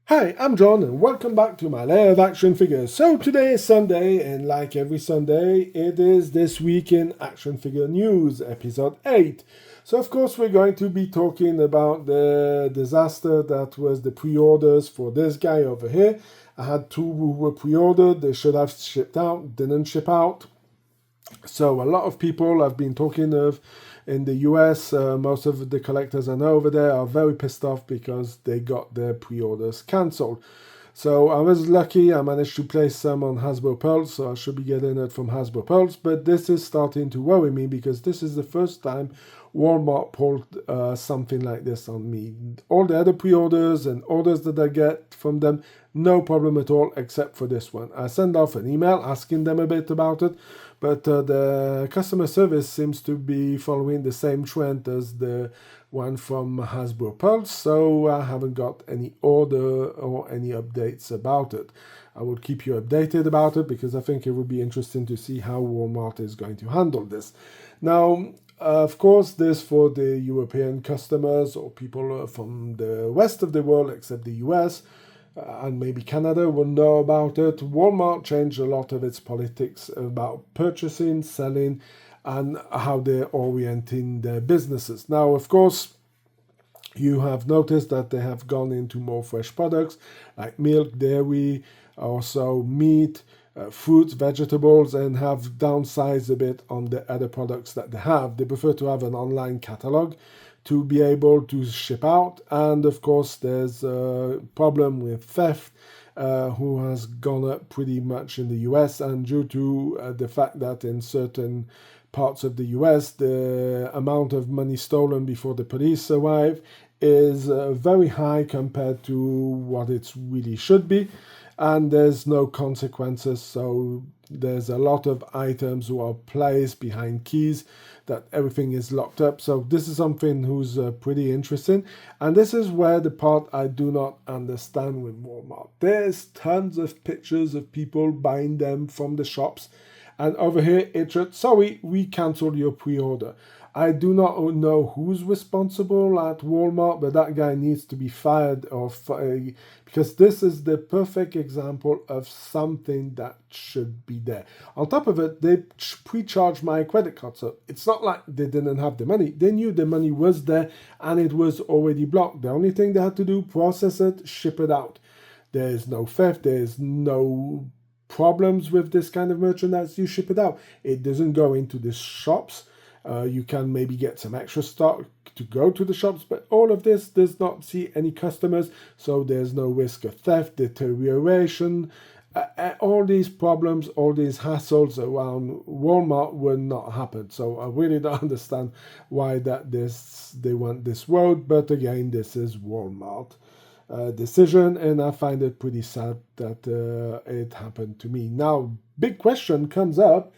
Hi, I'm John and welcome back to my Lair of Action Figures. So today is Sunday and like every Sunday it is This Week in Action Figure News, episode 8. So of course we're going to be talking about the disaster that was the pre-orders for this guy over here. I had two who were pre-ordered, they should have shipped out, didn't ship out. So a lot of people have been talking of in the US, most of the collectors I know over there are very pissed off because they got their pre-orders cancelled. So I was lucky, I managed to place some on Hasbro Pulse, so I should be getting it from Hasbro Pulse, but this is starting to worry me because this is the first time Walmart pulled something like this on me. All the other pre-orders and orders that I get from them, no problem at all except for this one. I send off an email asking them a bit about it, but the customer service seems to be following the same trend as the one from Hasbro Pulse, so I haven't got any order or any updates about it. I will keep you updated about it because I think it would be interesting to see how Walmart is going to handle this. Now, of course, this for the European customers or people from the rest of the world except the US and maybe Canada will know about it. Walmart changed a lot of its politics about purchasing, selling, and how they're orienting their businesses. Now, of course, you have noticed that they have gone into more fresh products like milk, dairy, also meat, fruits, vegetables, and have downsized a bit on the other products that they have. They prefer to have an online catalog to be able to ship out, and of course there's a problem with theft who has gone up pretty much in the US, and due to the fact that in certain parts of the US the amount of money stolen before the police arrive is very high compared to what it really should be, and there's no consequences, so there's a lot of items who are placed behind keys that everything is locked up. So this is something who's pretty interesting, and this is where the part I do not understand with Walmart. There's tons of pictures of people buying them from the shops, and over here it should, sorry, we cancelled your pre-order. I do not know who's responsible at Walmart, but that guy needs to be fired because this is the perfect example of something that should be there. On top of it, they pre-charged my credit card, so it's not like they didn't have the money. They knew the money was there and it was already blocked. The only thing they had to do, process it, ship it out. There is no theft, there is no problems with this kind of merchandise. You ship it out. It doesn't go into the shops. You can maybe get some extra stock to go to the shops, but all of this does not see any customers, so there's no risk of theft, deterioration. All these problems, all these hassles around Walmart will not happen. So I really don't understand why they went this road, but again, this is Walmart decision, and I find it pretty sad that it happened to me. Now, big question comes up.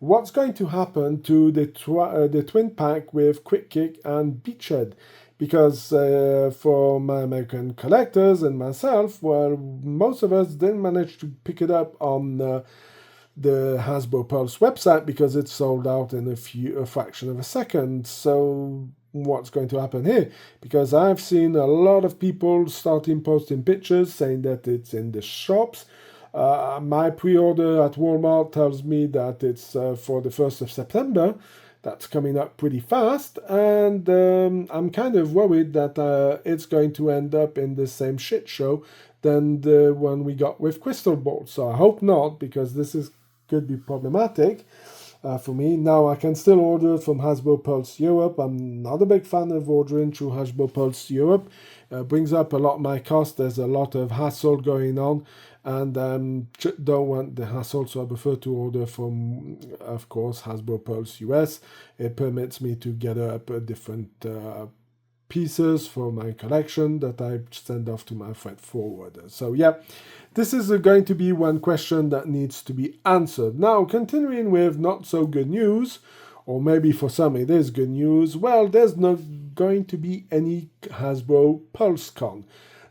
What's going to happen to the twin pack with Quick Kick and Beachhead? Because for my American collectors and myself, well, most of us didn't manage to pick it up on the Hasbro Pulse website because it sold out in a fraction of a second. So what's going to happen here? Because I've seen a lot of people starting posting pictures saying that it's in the shops. My pre-order at Walmart tells me that it's for the 1st of September. That's coming up pretty fast, and I'm kind of worried that it's going to end up in the same shit show than the one we got with Crystal Ball. So I hope not, because this could be problematic for me. Now, I can still order from Hasbro Pulse Europe. I'm not a big fan of ordering through Hasbro Pulse Europe. Brings up a lot of my cost. There's a lot of hassle going on, and don't want the hassle, so I prefer to order from, of course, Hasbro Pulse US. It permits me to get up different pieces for my collection that I send off to my freight forwarder. So yeah, this is going to be one question that needs to be answered. Now, continuing with not so good news, or maybe for some it is good news. Well, there's not going to be any Hasbro PulseCon.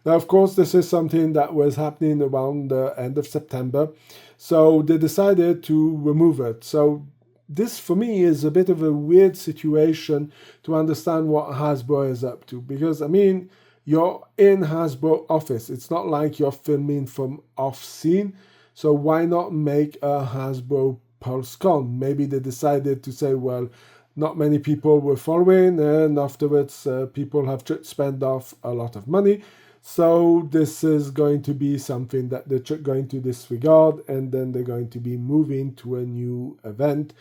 Now, of course, this is something that was happening around the end of September, so they decided to remove it. So this, for me, is a bit of a weird situation to understand what Hasbro is up to, because, I mean, you're in Hasbro office. It's not like you're filming from off scene. So why not make a Hasbro PulseCon? Maybe they decided to say, well, not many people were following, and afterwards people have spent off a lot of money. So this is going to be something that they're going to disregard, and then they're going to be moving to a new event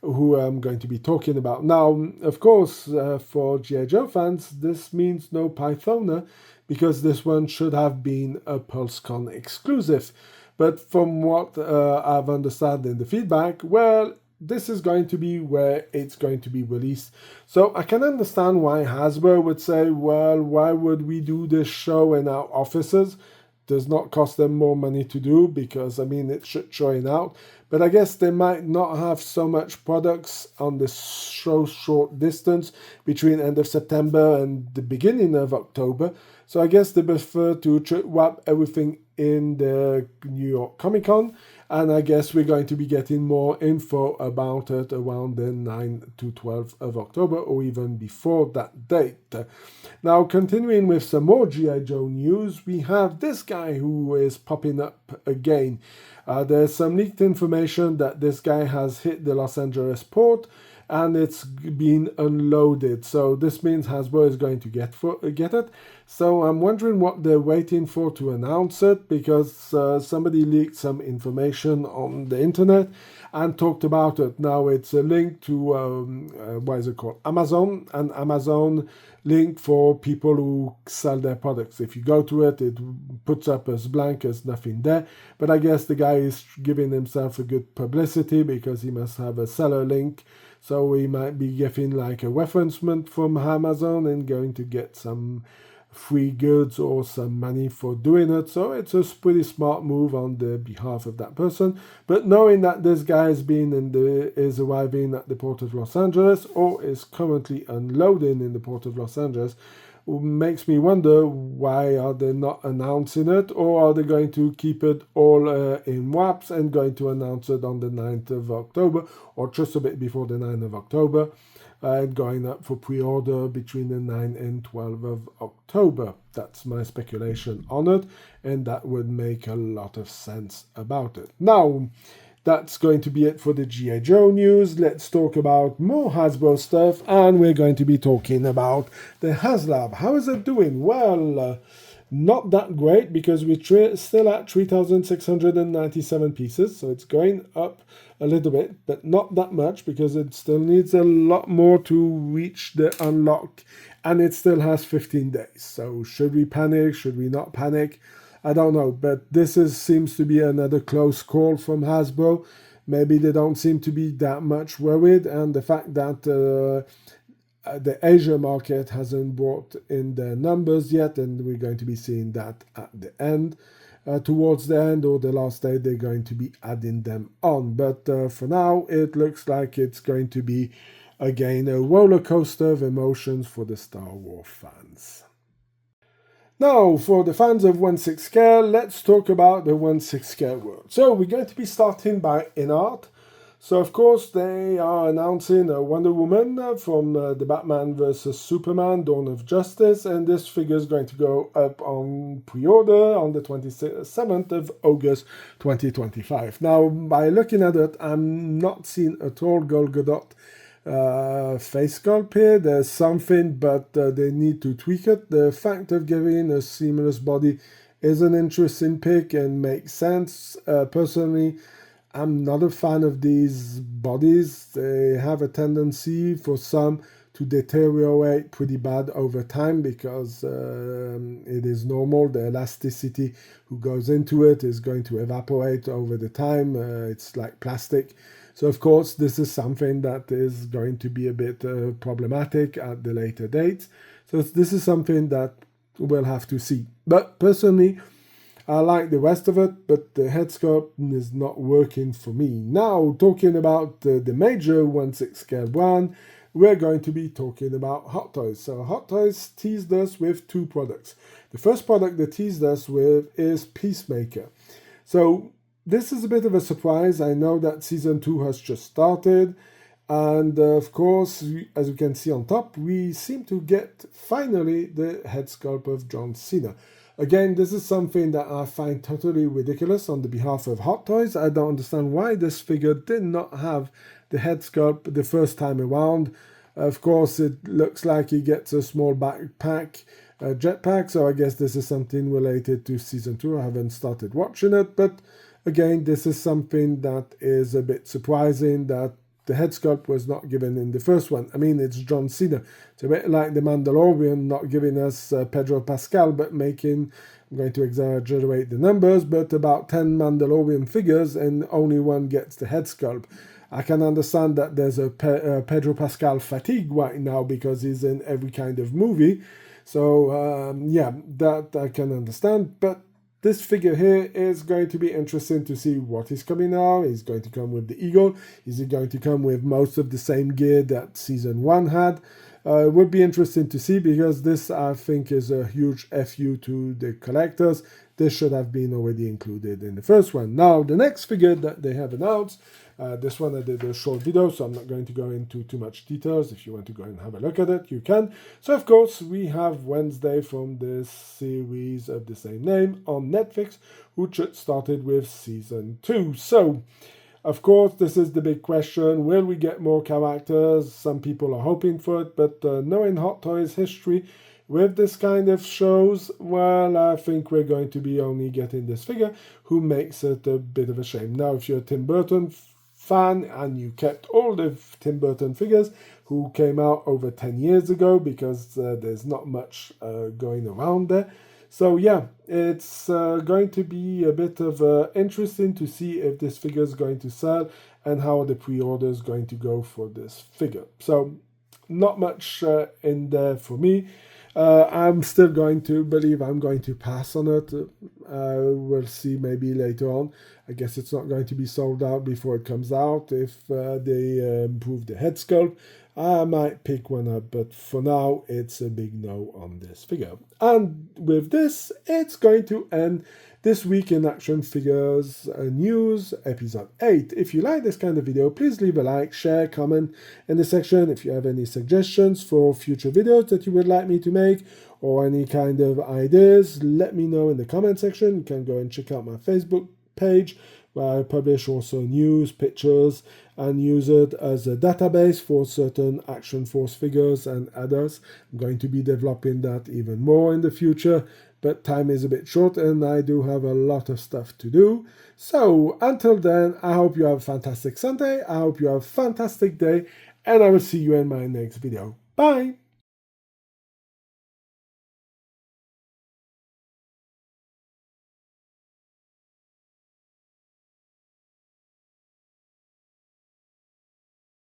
who I'm going to be talking about. Now, of course, for G.I. Joe fans, this means no Pythona, because this one should have been a PulseCon exclusive. But from what I've understood in the feedback, well, this is going to be where it's going to be released. So I can understand why Hasbro would say, well, why would we do this show in our offices? Does not cost them more money to do, because, I mean, it's showing out. But I guess they might not have so much products on this short distance between end of September and the beginning of October. So I guess they prefer to wrap everything in the New York Comic Con. And I guess we're going to be getting more info about it around the 9 to 12 of October, or even before that date. Now, continuing with some more G.I. Joe news, we have this guy who is popping up again. There's some leaked information that this guy has hit the Los Angeles port, and it's been unloaded. So this means Hasbro is going to get it. So I'm wondering what they're waiting for to announce it, because somebody leaked some information on the internet and talked about it. Now it's a link to, what is it called? Amazon, an Amazon link for people who sell their products. If you go to it, it puts up as blank, as nothing there. But I guess the guy is giving himself a good publicity, because he must have a seller link. So he might be getting like a referencement from Amazon and going to get some free goods or some money for doing it. So it's a pretty smart move on the behalf of that person. But knowing that this guy is arriving at the port of Los Angeles, or is currently unloading in the port of Los Angeles, makes me wonder, why are they not announcing it? Or are they going to keep it all in wraps and going to announce it on the 9th of October, or just a bit before the 9th of October, and going up for pre-order between the 9th and 12th of October? That's my speculation on it, and that would make a lot of sense about it. Now, that's going to be it for the G.I. Joe news. Let's talk about more Hasbro stuff, and we're going to be talking about the Haslab. How is it doing? Well, not that great, because we're still at 3,697 pieces, so it's going up a little bit, but not that much, because it still needs a lot more to reach the unlock, and it still has 15 days. So should we panic? Should we not panic? I don't know, but this seems to be another close call from Hasbro. Maybe they don't seem to be that much worried, and the fact that the Asia market hasn't brought in their numbers yet, and we're going to be seeing that at the end. Towards the end or the last day, they're going to be adding them on. But for now, it looks like it's going to be, again, a roller coaster of emotions for the Star Wars fans. Now, for the fans of 1/6 scale, let's talk about the 1/6 scale world. So we're going to be starting by Inart. So, of course, they are announcing a Wonder Woman from the Batman vs. Superman Dawn of Justice, and this figure is going to go up on pre-order on the 27th of August 2025. Now, by looking at it, I'm not seeing at all Gal Gadot face sculpt here. There's something, but they need to tweak it. The fact of giving a seamless body is an interesting pick and makes sense. Personally, I'm not a fan of these bodies. They have a tendency for some to deteriorate pretty bad over time, because it is normal. The elasticity who goes into it is going to evaporate over the time. It's like plastic. So, of course, this is something that is going to be a bit problematic at the later dates. So this is something that we'll have to see. But personally, I like the rest of it, but the head sculpt is not working for me. Now, talking about the major 1/6 scale brand, we're going to be talking about Hot Toys. So Hot Toys teased us with two products. The first product they teased us with is Peacemaker. So this is a bit of a surprise. I know that season 2 has just started, And of course, as you can see on top, we seem to get finally the head sculpt of John Cena. Again, this is something that I find totally ridiculous on the behalf of Hot Toys. I don't understand why this figure did not have the head sculpt the first time around. Of course, it looks like he gets a small backpack, jetpack, so I guess this is something related to Season 2. I haven't started watching it, but again, this is something that is a bit surprising that the head sculpt was not given in the first one. I mean, it's John Cena. It's a bit like the Mandalorian not giving us Pedro Pascal, but making, I'm going to exaggerate the numbers, but about 10 Mandalorian figures and only one gets the head sculpt. I can understand that there's a Pedro Pascal fatigue right now because he's in every kind of movie. So, yeah, that I can understand. But this figure here is going to be interesting to see what is coming now. He's going to come with the Eagle. Is he going to come with most of the same gear that Season 1 had? It would be interesting to see because this, I think, is a huge FU to the collectors. This should have been already included in the first one. Now, the next figure that they have announced, this one I did a short video, so I'm not going to go into too much details. If you want to go and have a look at it, you can. So, of course, we have Wednesday from this series of the same name on Netflix, which started with Season 2. So, of course, this is the big question. Will we get more characters? Some people are hoping for it, but knowing Hot Toys history with this kind of shows, well, I think we're going to be only getting this figure, who makes it a bit of a shame. Now, if you're a Tim Burton fan and you kept all the Tim Burton figures who came out over 10 years ago, because there's not much going around there. So yeah, it's going to be a bit of interesting to see if this figure is going to sell and how the pre-order is going to go for this figure. So not much in there for me. I'm still going to believe I'm going to pass on it. We'll see maybe later on. I guess it's not going to be sold out before it comes out. If they improve the head sculpt, I might pick one up, but for now, it's a big no on this figure. And with this, it's going to end this week in Action Figures News, Episode 8. If you like this kind of video, please leave a like, share, comment in the section. If you have any suggestions for future videos that you would like me to make, or any kind of ideas, let me know in the comment section. You can go and check out my Facebook page, where I publish also news, pictures, and use it as a database for certain Action Force figures and others. I'm going to be developing that even more in the future, but time is a bit short and I do have a lot of stuff to do. So until then, I hope you have a fantastic Sunday, I hope you have a fantastic day, and I will see you in my next video. Bye!